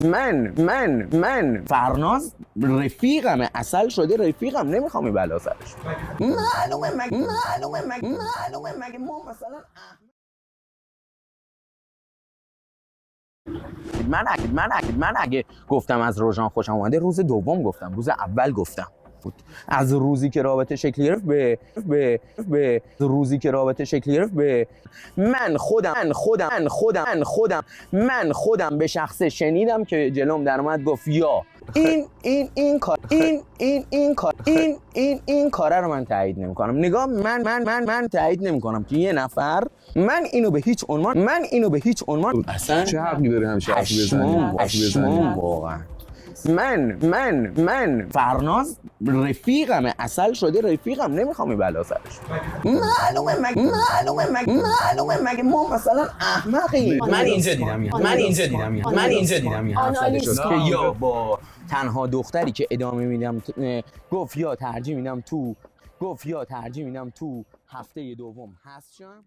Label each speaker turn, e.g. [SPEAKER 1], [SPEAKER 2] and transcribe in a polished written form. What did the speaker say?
[SPEAKER 1] من فرناز رفیقمه، اصل شده رفیقم، نمیخوام این بلا سرش. معلومه مگه ما مثلا من اگه گفتم از روژان خوشم اومده روز دوم گفتم، روز اول گفتم. از روزی که رابطه شکل گرفت به روزی که رابطه شکل گرفت به من خودم به شخصه شنیدم که جلوم در اومد گفت یا این کاره رو من تایید نمی‌کنم. نگاه من تایید نمی‌کنم که یه نفر من اینو به هیچ عنوان اصلا
[SPEAKER 2] چه حقی داره همش حرفی بزنی
[SPEAKER 1] واقعا. من فرناز رفیقمه، اصل شده رفیقم، نمیخوام این بلا سرش. معلومه مگه ما مثلا احمقی. من اینجا دیدم یه حرف زده شد که یا با تنها دختری که ادامه میدم گفت یا ترجیح میدم تو هفته دوم هست شم.